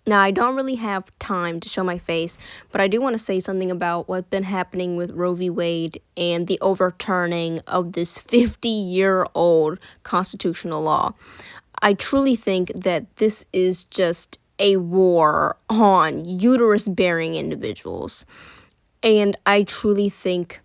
Now, I don't really have time to show my face, but I do want to say something about what's been happening with Roe v. Wade and the overturning of this 50-year-old constitutional law. I truly think that this is just a war on uterus-bearing individuals. And I truly think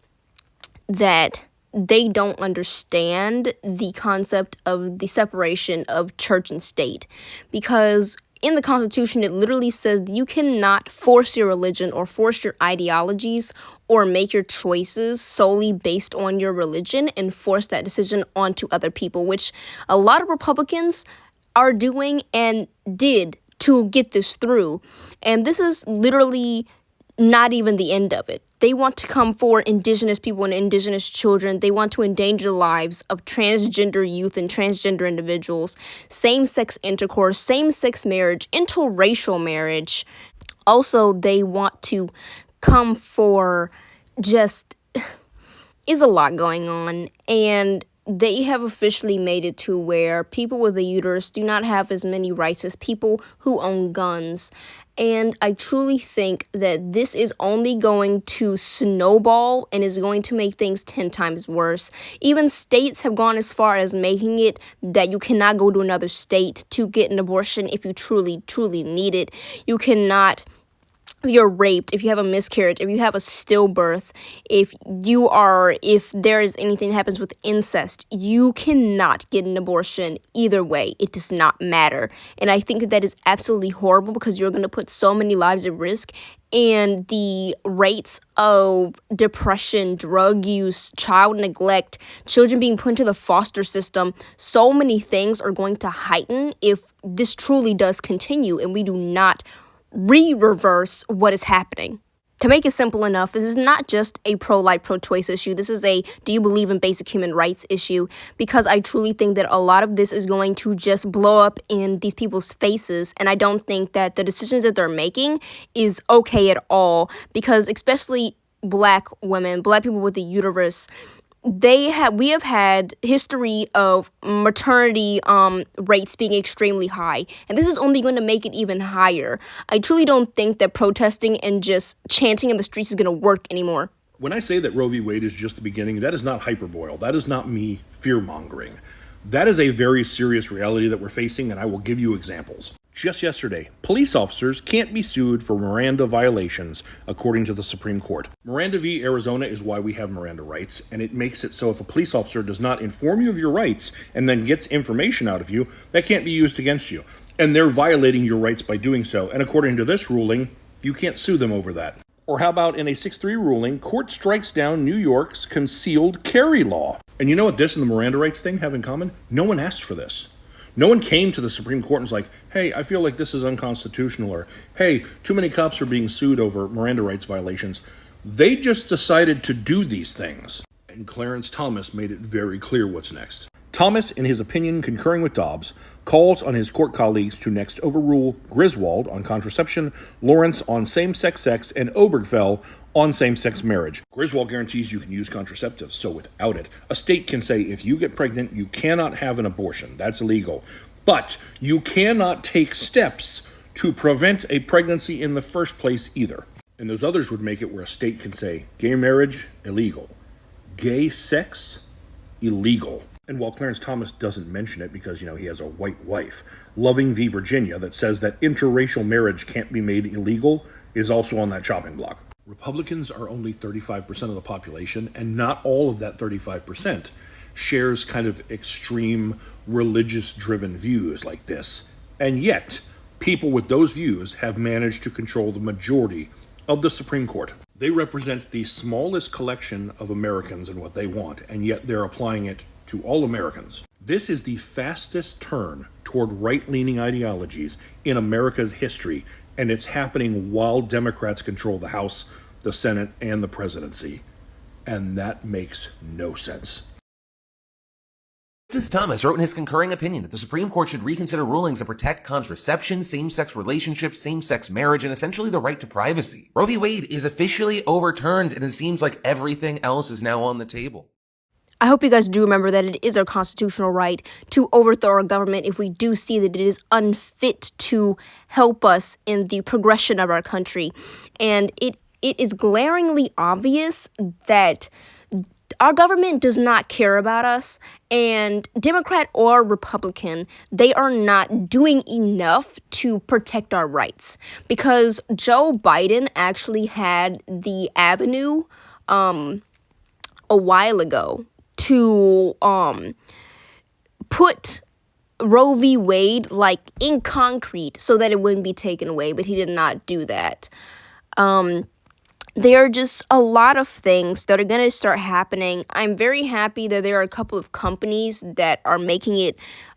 that they don't understand the concept of the separation of church and state, because in the Constitution, it literally says that you cannot force your religion or force your ideologies or make your choices solely based on your religion and force that decision onto other people, which a lot of Republicans are doing and did to get this through. And this is literally not even the end of it. They want to come for indigenous people and indigenous children. They want to endanger the lives of transgender youth and transgender individuals, same-sex intercourse, same-sex marriage, interracial marriage. Also, they want to come for just, is a lot going on, and they have officially made it to where people with a uterus do not have as many rights as people who own guns. And I truly think that this is only going to snowball and is going to make things 10 times worse. Even states have gone as far as making it that you cannot go to another state to get an abortion if you truly, truly need it. You cannot, if you're raped, if you have a miscarriage, if you have a stillbirth, if there is anything that happens with incest, you cannot get an abortion either way. It does not matter. And I think that is absolutely horrible, because you're going to put so many lives at risk, and the rates of depression, drug use, child neglect, children being put into the foster system, so many things are going to heighten if this truly does continue and we do not reverse what is happening. To make it simple enough, this is not just a pro-life, pro-choice issue. This is a do you believe in basic human rights issue, because I truly think that a lot of this is going to just blow up in these people's faces, and I don't think that the decisions that they're making is okay at all, because especially Black women, Black people with a uterus, we have had history of maternity rates being extremely high, and this is only going to make it even higher. I truly don't think that protesting and just chanting in the streets is going to work anymore. When I say that Roe v. Wade is just the beginning, that is not hyperbole. That is not me fear-mongering. That is a very serious reality that we're facing, and I will give you examples. Just yesterday, police officers can't be sued for Miranda violations, according to the Supreme Court. Miranda v. Arizona is why we have Miranda rights, and it makes it so if a police officer does not inform you of your rights and then gets information out of you, that can't be used against you. And they're violating your rights by doing so, and according to this ruling, you can't sue them over that. Or how about in a 6-3 ruling, court strikes down New York's concealed carry law. And you know what this and the Miranda rights thing have in common? No one asked for this. No one came to the Supreme Court and was like, hey, I feel like this is unconstitutional, or hey, too many cops are being sued over Miranda rights violations. They just decided to do these things. And Clarence Thomas made it very clear what's next. Thomas, in his opinion concurring with Dobbs, calls on his court colleagues to next overrule Griswold on contraception, Lawrence on same-sex sex, and Obergefell on same-sex marriage. Griswold guarantees you can use contraceptives, so without it, a state can say if you get pregnant, you cannot have an abortion. That's illegal. But you cannot take steps to prevent a pregnancy in the first place either. And those others would make it where a state can say gay marriage, illegal. Gay sex, illegal. And while Clarence Thomas doesn't mention it because, he has a white wife, Loving v. Virginia that says that interracial marriage can't be made illegal is also on that chopping block. Republicans are only 35% of the population, and not all of that 35% shares kind of extreme religious-driven views like this. And yet, people with those views have managed to control the majority of the Supreme Court. They represent the smallest collection of Americans and what they want, and yet they're applying it to all Americans. This is the fastest turn toward right-leaning ideologies in America's history, and it's happening while Democrats control the House, the Senate, and the presidency. And that makes no sense. Thomas wrote in his concurring opinion that the Supreme Court should reconsider rulings that protect contraception, same-sex relationships, same-sex marriage, and essentially the right to privacy. Roe v. Wade is officially overturned, and it seems like everything else is now on the table. I hope you guys do remember that it is our constitutional right to overthrow our government if we do see that it is unfit to help us in the progression of our country. And it is glaringly obvious that our government does not care about us, and Democrat or Republican, they are not doing enough to protect our rights, because Joe Biden actually had the avenue a while ago to put Roe v. Wade like in concrete so that it wouldn't be taken away, but he did not do that. There are just a lot of things that are going to start happening. I'm very happy that there are a couple of companies that are making it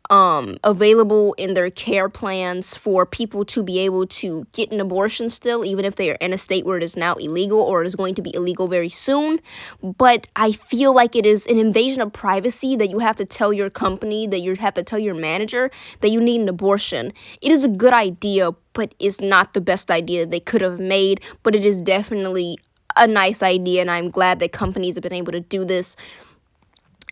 available in their care plans for people to be able to get an abortion still, even if they are in a state where it is now illegal or it is going to be illegal very soon. But I feel like it is an invasion of privacy that you have to tell your company, that you have to tell your manager that you need an abortion. It is a good idea, but it's not the best idea they could have made, but it is definitely a nice idea, and I'm glad that companies have been able to do this.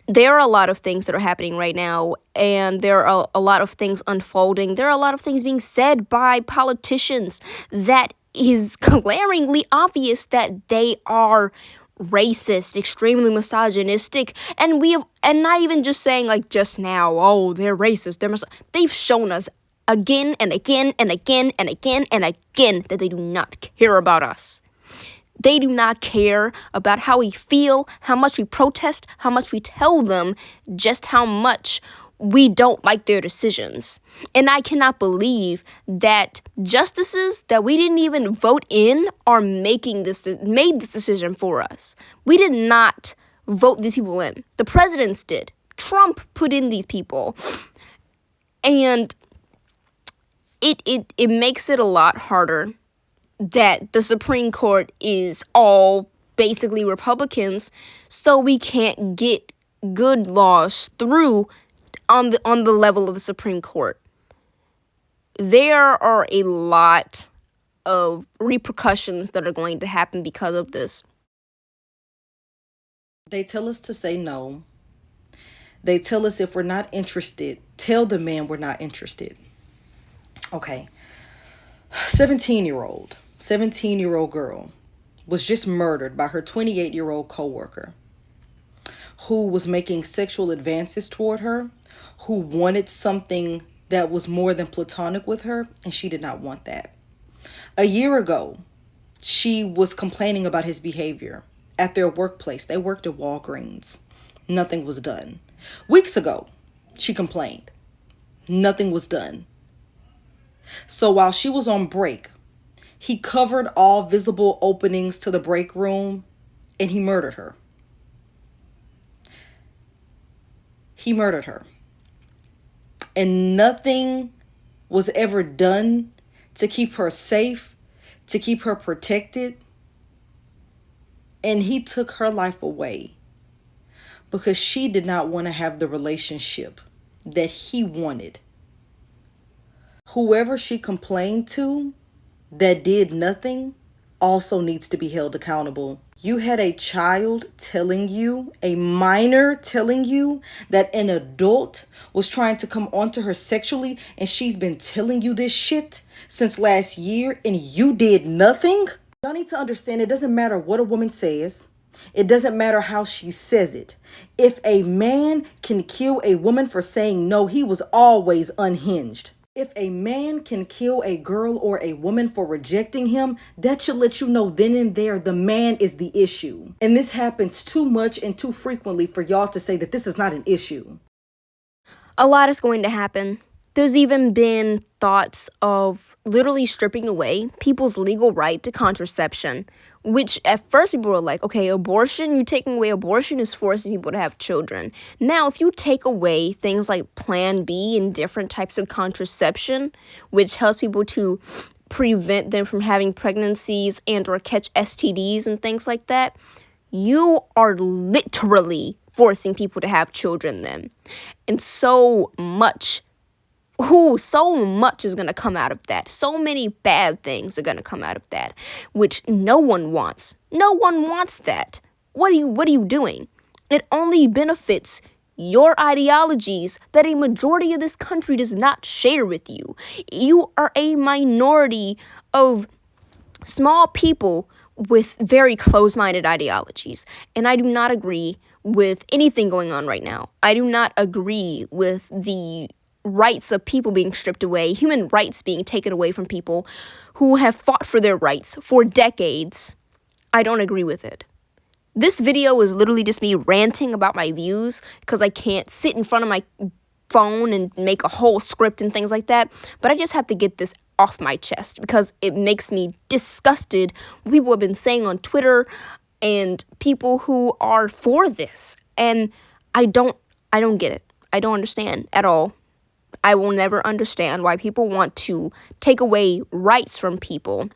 There are a lot of things that are happening right now, and there are a lot of things unfolding. There are a lot of things being said by politicians that is glaringly obvious that they are racist, extremely misogynistic, and not even just saying like just now, oh, they're racist, they've shown us again and again and again and again and again that they do not care about us. They do not care about how we feel, how much we protest, how much we tell them just how much we don't like their decisions. And I cannot believe that justices that we didn't even vote in are made this decision for us. We did not vote these people in. The presidents did. Trump put in these people. And it makes it a lot harder that the Supreme Court is all basically Republicans, so we can't get good laws through on the level of the Supreme Court. There are a lot of repercussions that are going to happen because of this. They tell us to say no. They tell us if we're not interested, tell the man we're not interested. Okay. 17-year-old girl was just murdered by her 28-year-old coworker who was making sexual advances toward her, who wanted something that was more than platonic with her, and she did not want that. A year ago, she was complaining about his behavior at their workplace. They worked at Walgreens. Nothing was done. Weeks ago, she complained. Nothing was done. So while she was on break, he covered all visible openings to the break room and he murdered her. He murdered her. And nothing was ever done to keep her safe, to keep her protected. And he took her life away because she did not want to have the relationship that he wanted. Whoever she complained to that did nothing also needs to be held accountable. You had a child telling you, a minor telling you that an adult was trying to come onto her sexually, and she's been telling you this shit since last year and you did nothing? Y'all need to understand it doesn't matter what a woman says. It doesn't matter how she says it. If a man can kill a woman for saying no, he was always unhinged. If a man can kill a girl or a woman for rejecting him, that should let you know then and there the man is the issue. And this happens too much and too frequently for y'all to say that this is not an issue. A lot is going to happen. There's even been thoughts of literally stripping away people's legal right to contraception, which at first people were like, okay, abortion, you taking away abortion is forcing people to have children. Now, if you take away things like Plan B and different types of contraception, which helps people to prevent them from having pregnancies and or catch STDs and things like that, you are literally forcing people to have children then. And so much is going to come out of that. So many bad things are going to come out of that, which no one wants. No one wants that. What are you doing? It only benefits your ideologies that a majority of this country does not share with you. You are a minority of small people with very close-minded ideologies. And I do not agree with anything going on right now. I do not agree with the rights of people being stripped away, human rights being taken away from people who have fought for their rights for decades. I don't agree with it. This video is literally just me ranting about my views because I can't sit in front of my phone and make a whole script and things like that. But I just have to get this off my chest because it makes me disgusted what people have been saying on Twitter and people who are for this. And I don't get it. I don't understand at all. I will never understand why people want to take away rights from people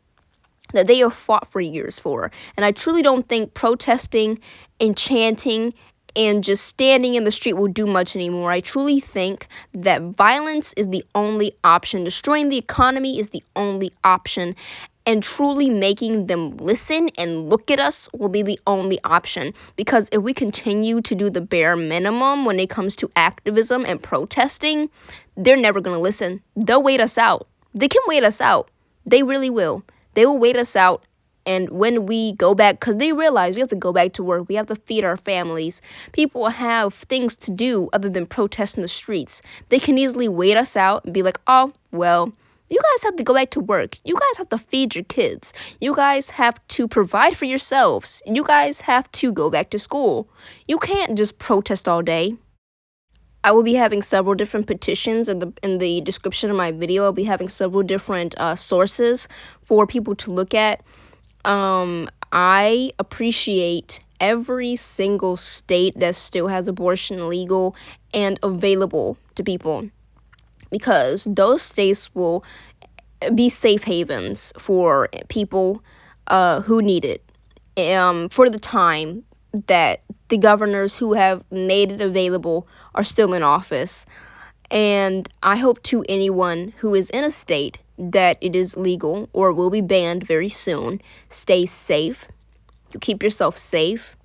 that they have fought for years for. And I truly don't think protesting and chanting and just standing in the street will do much anymore. I truly think that violence is the only option. Destroying the economy is the only option. And truly making them listen and look at us will be the only option. Because if we continue to do the bare minimum when it comes to activism and protesting, they're never going to listen. They'll wait us out. They can wait us out. They really will. They will wait us out, and when we go back, because they realize we have to go back to work, we have to feed our families. People have things to do other than protest in the streets. They can easily wait us out and be like, oh, well, you guys have to go back to work. You guys have to feed your kids. You guys have to provide for yourselves. You guys have to go back to school. You can't just protest all day. I will be having several different petitions in the description of my video. I'll be having several different sources for people to look at. I appreciate every single state that still has abortion legal and available to people, because those states will be safe havens for people who need it for the time that the governors who have made it available are still in office. And I hope to anyone who is in a state that it is legal or will be banned very soon, stay safe. You keep yourself safe.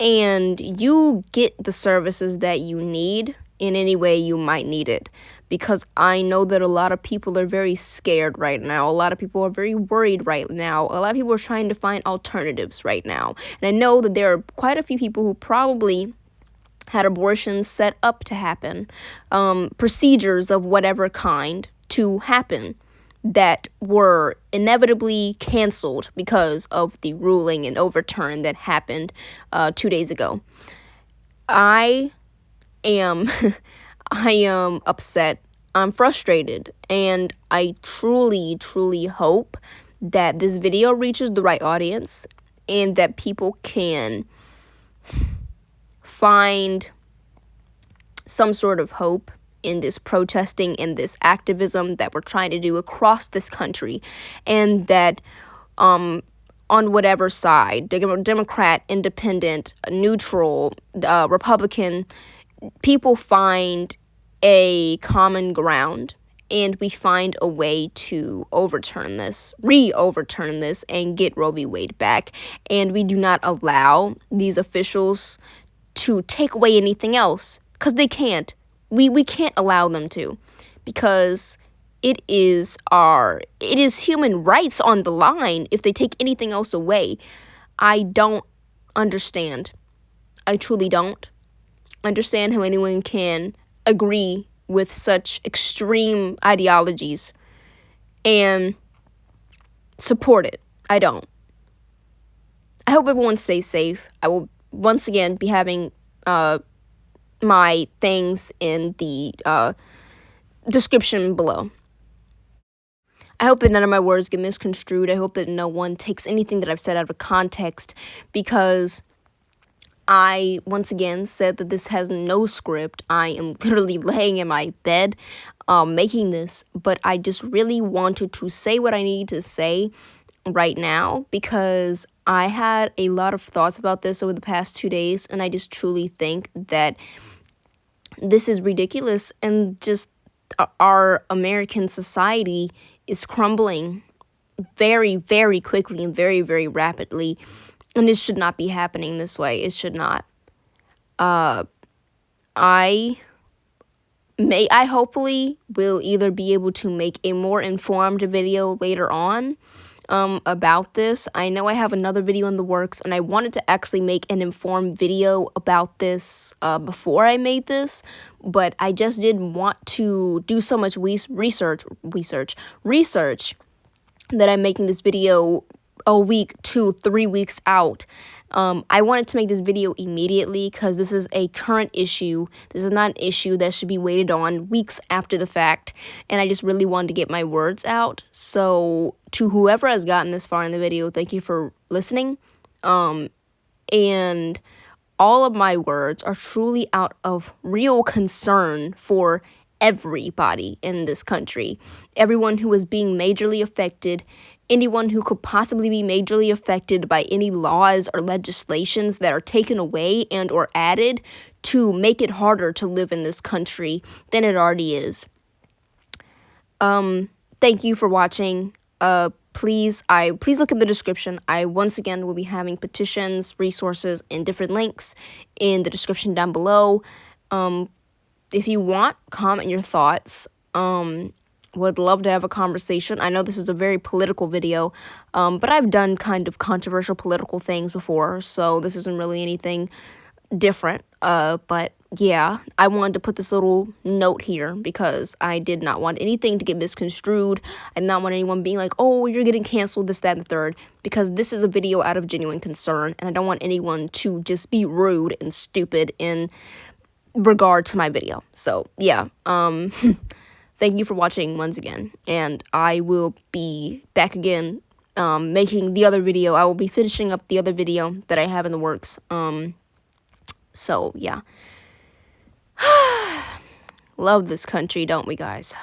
And you get the services that you need in any way you might need it. Because I know that a lot of people are very scared right now. A lot of people are very worried right now. A lot of people are trying to find alternatives right now. And I know that there are quite a few people who probably had abortions set up to happen, procedures of whatever kind to happen that were inevitably canceled because of the ruling and overturn that happened 2 days ago. I am upset. I'm frustrated, and I truly, truly hope that this video reaches the right audience and that people can find some sort of hope in this protesting and this activism that we're trying to do across this country, and that on whatever side, Democrat, independent, neutral, Republican, people find a common ground and we find a way to overturn this, re-overturn this, and get Roe v. Wade back. And we do not allow these officials to take away anything else, because they can't. We can't allow them to, because it is human rights on the line if they take anything else away. I don't understand. I truly don't understand how anyone can agree with such extreme ideologies and support it. I don't. I hope everyone stays safe. I will once again be having my things in the description below. I hope that none of my words get misconstrued. I hope that no one takes anything that I've said out of context, because I, once again, said that this has no script. I am literally laying in my bed making this, but I just really wanted to say what I need to say right now, because I had a lot of thoughts about this over the past 2 days, and I just truly think that this is ridiculous, and just our American society is crumbling very, very quickly and very, very rapidly. And it should not be happening this way. It should not. I hopefully will either be able to make a more informed video later on about this. I know I have another video in the works, and I wanted to actually make an informed video about this before I made this, but I just didn't want to do so much research that I'm making this video a week, 2-3 weeks out. I wanted to make this video immediately because this is a current issue. This is not an issue that should be waited on weeks after the fact, and I just really wanted to get my words out. So to whoever has gotten this far in the video, thank you for listening. And all of my words are truly out of real concern for everybody in this country. Everyone who is being majorly affected, anyone who could possibly be majorly affected by any laws or legislations that are taken away and or added to make it harder to live in this country than it already is. Thank you for watching. Please look in the description. I once again will be having petitions, resources, and different links in the description down below. If you want, comment your thoughts. Would love to have a conversation. I know this is a very political video, but I've done kind of controversial political things before, so this isn't really anything different. But yeah, I wanted to put this little note here because I did not want anything to get misconstrued. I did not want anyone being like, oh, you're getting canceled, this, that, and the third, because this is a video out of genuine concern, and I don't want anyone to just be rude and stupid in regard to my video. So yeah, thank you for watching once again, and I will be back again making the other video. I will be finishing up the other video that I have in the works. So yeah. Love this country, don't we, guys?